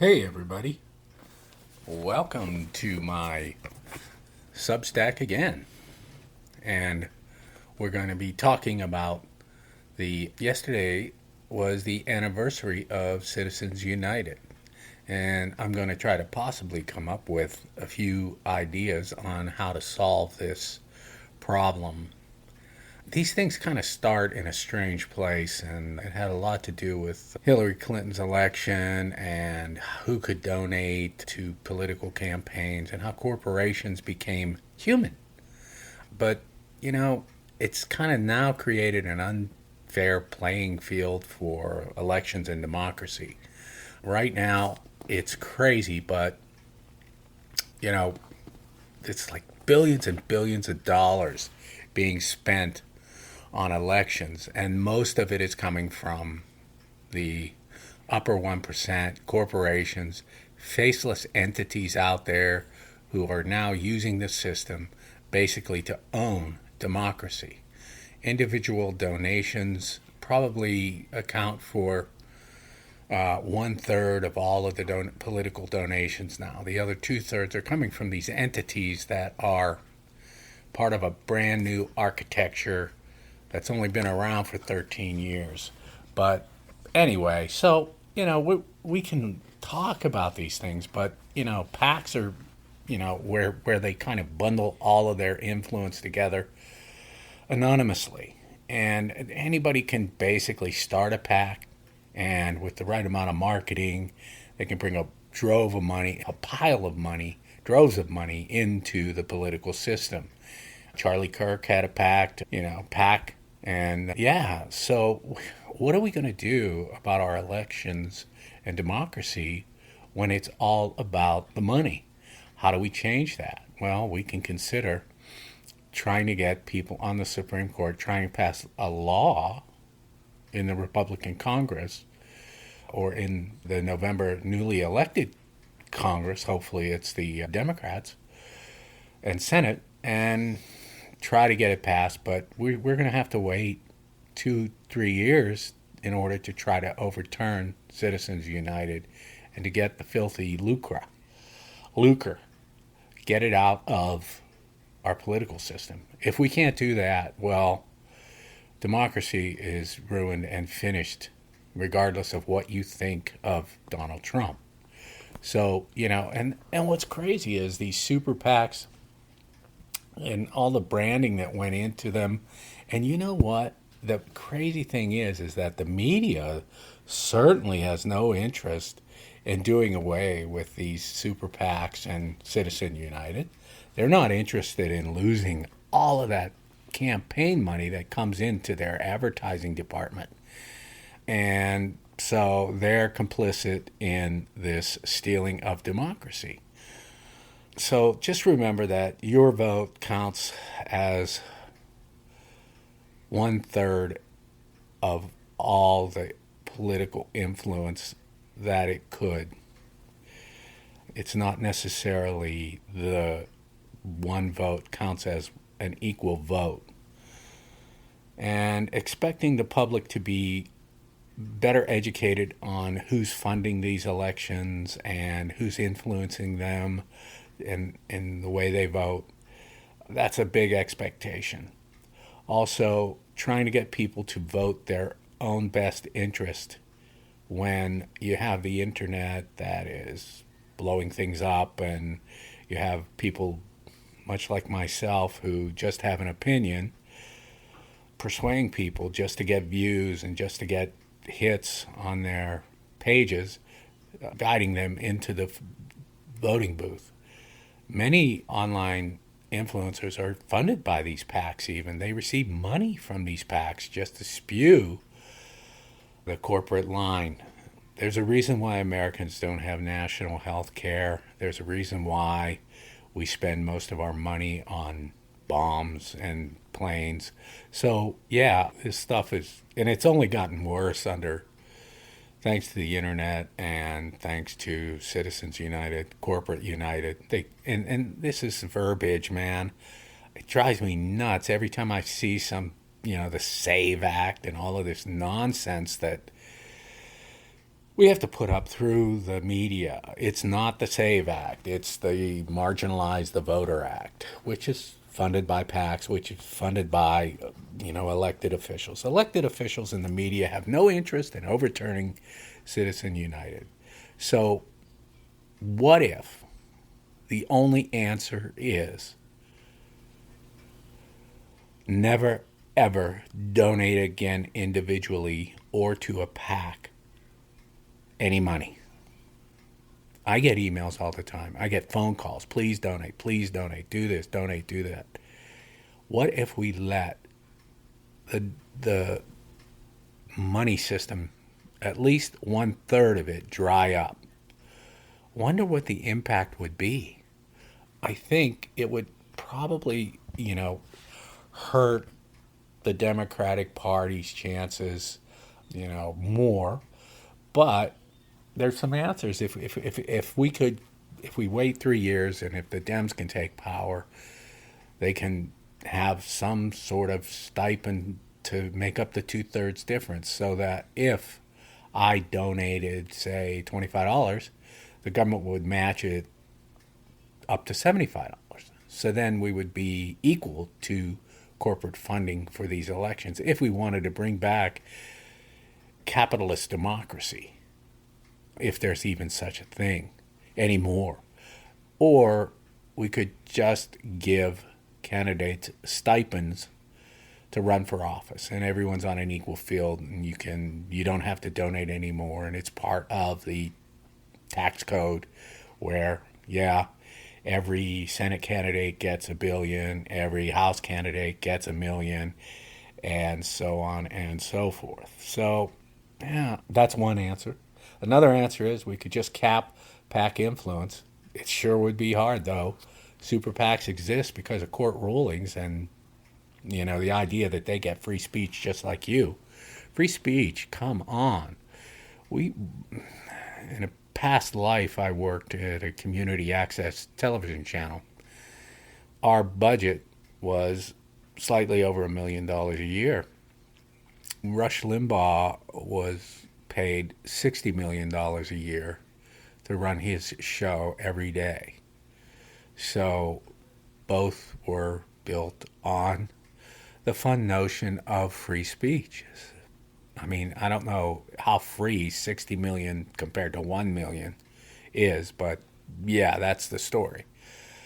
Hey, everybody. Welcome to my Substack again. And we're going to be talking about yesterday was the anniversary of Citizens United. And I'm going to try to possibly come up with a few ideas on how to solve this problem. These things kind of start in a strange place, and it had a lot to do with Hillary Clinton's election and who could donate to political campaigns and how corporations became human. But, you know, it's kind of now created an unfair playing field for elections and democracy. Right now, it's crazy, but, you know, it's like billions and billions of dollars being spent on elections, and most of it is coming from the upper 1% corporations, faceless entities out there who are now using the system basically to own democracy. Individual donations probably account for 1/3 of all of the political donations now. The other 2/3 are coming from these entities that are part of a brand new architecture that's only been around for 13 years. But anyway, so, we can talk about these things, but, pacts are, where they kind of bundle all of their influence together anonymously. And anybody can basically start a pact, and with the right amount of marketing, they can bring a drove of money, a pile of money, droves of money into the political system. Charlie Kirk had a pact. And yeah, so what are we going to do about our elections and democracy when it's all about the money? How do we change that? Well, we can consider trying to get people on the Supreme Court, trying to pass a law in the Republican Congress or in the November newly elected Congress. Hopefully, it's the Democrats and Senate, and try to get it passed. But we're going to have to wait 2-3 years in order to try to overturn Citizens United and to get the filthy lucre, get it out of our political system. If we can't do that, well, democracy is ruined and finished, regardless of what you think of Donald Trump. So, and what's crazy is these super PACs and all the branding that went into them. And you know what? The crazy thing is that the media certainly has no interest in doing away with these super PACs and Citizen United. They're not interested in losing all of that campaign money that comes into their advertising department. And so they're complicit in this stealing of democracy. So just remember that your vote counts as 1/3 of all the political influence that it could. It's not necessarily the one vote counts as an equal vote. And expecting the public to be better educated on who's funding these elections and who's influencing them in the way they vote, that's a big expectation. Also, trying to get people to vote their own best interest when you have the internet that is blowing things up, and you have people much like myself who just have an opinion persuading people just to get views and just to get hits on their pages, guiding them into the voting booth. Many online influencers are funded by these PACs even. They receive money from these PACs just to spew the corporate line. There's a reason why Americans don't have national health care. There's a reason why we spend most of our money on bombs and planes. So, yeah, this stuff is, and it's only gotten worse thanks to the internet and thanks to Citizens United, Corporate United. And this is verbiage, man. It drives me nuts every time I see some, the SAVE Act and all of this nonsense that We have to put up through the media. It's not the SAVE Act. It's the Marginalize the Voter Act, which is funded by PACs, which is funded by, elected officials. Elected officials in the media have no interest in overturning Citizen United. So what if the only answer is never, ever donate again individually or to a PAC any money? I get emails all the time. I get phone calls. Please donate. Please donate. Do this. Donate. Do that. What if we let the money system, at least 1/3 of it, dry up? Wonder what the impact would be. I think it would probably, hurt the Democratic Party's chances, more. But there's some answers. If we wait 3 years and if the Dems can take power, they can have some sort of stipend to make up the 2/3 difference, so that if I donated, say, $25, the government would match it up to $75. So then we would be equal to corporate funding for these elections if we wanted to bring back capitalist democracy, if there's even such a thing anymore. Or we could just give candidates stipends to run for office, and everyone's on an equal field, and you don't have to donate anymore, and it's part of the tax code where, every Senate candidate gets $1 billion, every House candidate gets $1 million, and so on and so forth. So, that's one answer. Another answer is we could just cap PAC influence. It sure would be hard, though. Super PACs exist because of court rulings, and the idea that they get free speech just like you. Free speech, come on. In a past life, I worked at a community access television channel. Our budget was slightly over $1 million a year. Rush Limbaugh was paid $60 million a year to run his show every day. So both were built on the fun notion of free speech. I mean, I don't know how free 60 million compared to 1 million is, but that's the story.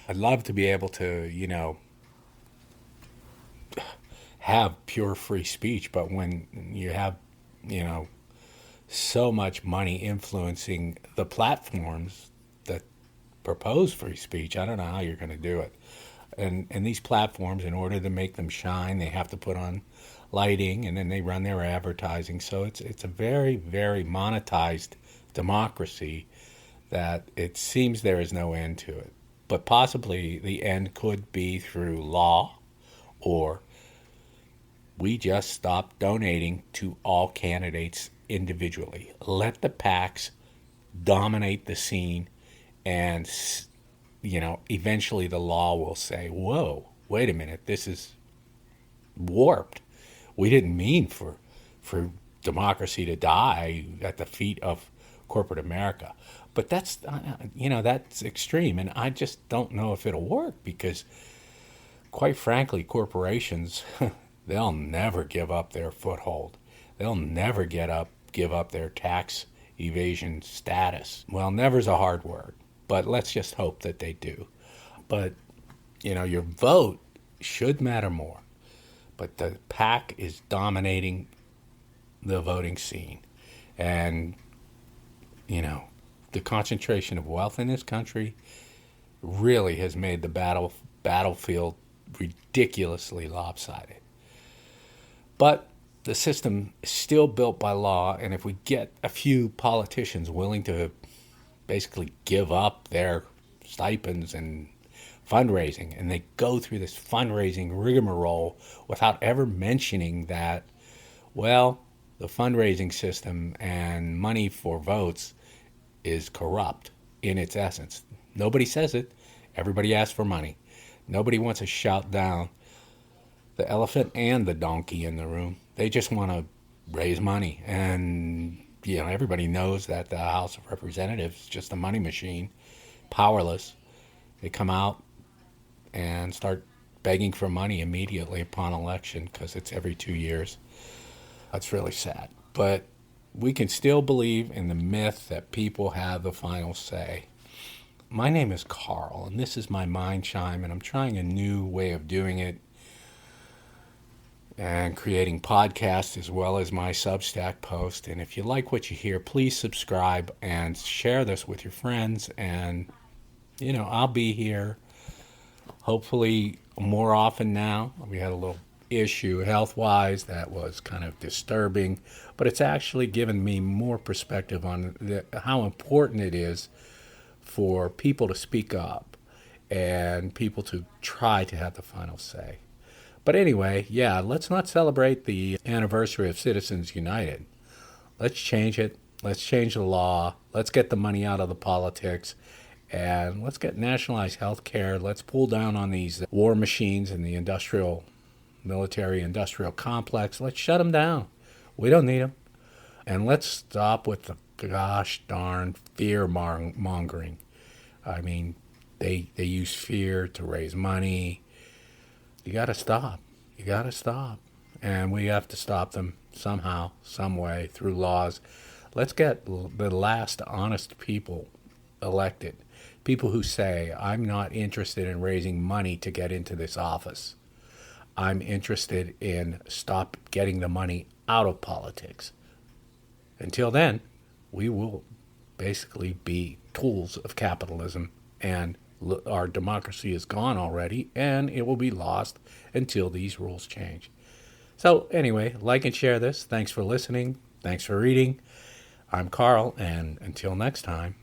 I'd love to be able to, have pure free speech, but when you have, so much money influencing the platforms that propose free speech, I don't know how you're going to do it. And these platforms, in order to make them shine, they have to put on lighting, and then they run their advertising. So it's a very, very monetized democracy that it seems there is no end to it. But possibly the end could be through law, or we just stop donating to all candidates individually. Let the PACs dominate the scene, and eventually the law will say, whoa, wait a minute, this is warped. We didn't mean for democracy to die at the feet of corporate America. But that's extreme, and I just don't know if it'll work, because quite frankly, corporations, they'll never give up their foothold. They'll never give up their tax evasion status. Well, never's a hard word, but let's just hope that they do. But, your vote should matter more. But the PAC is dominating the voting scene. And, the concentration of wealth in this country really has made the battlefield ridiculously lopsided. But the system is still built by law, and if we get a few politicians willing to basically give up their stipends and fundraising, and they go through this fundraising rigmarole without ever mentioning that, well, the fundraising system and money for votes is corrupt in its essence. Nobody says it. Everybody asks for money. Nobody wants to shout down the elephant and the donkey in the room. They just want to raise money. And, everybody knows that the House of Representatives is just a money machine, powerless. They come out and start begging for money immediately upon election because it's every 2 years. That's really sad. But we can still believe in the myth that people have the final say. My name is Carl, and this is my Mind Chime, and I'm trying a new way of doing it and creating podcasts as well as my Substack post. And if you like what you hear, please subscribe and share this with your friends. And, I'll be here hopefully more often now. We had a little issue health-wise that was kind of disturbing, but it's actually given me more perspective on how important it is for people to speak up and people to try to have the final say. But anyway, let's not celebrate the anniversary of Citizens United. Let's change it. Let's change the law. Let's get the money out of the politics. And let's get nationalized health care. Let's pull down on these war machines in the military-industrial complex. Let's shut them down. We don't need them. And let's stop with the gosh darn fear-mongering. I mean, they use fear to raise money. You got to stop. You got to stop. And we have to stop them somehow, some way, through laws. Let's get the last honest people elected. People who say, I'm not interested in raising money to get into this office. I'm interested in stop getting the money out of politics. Until then, we will basically be tools of capitalism, and our democracy is gone already, and it will be lost until these rules change. So anyway, like and share this. Thanks for listening. Thanks for reading. I'm Carl, and until next time.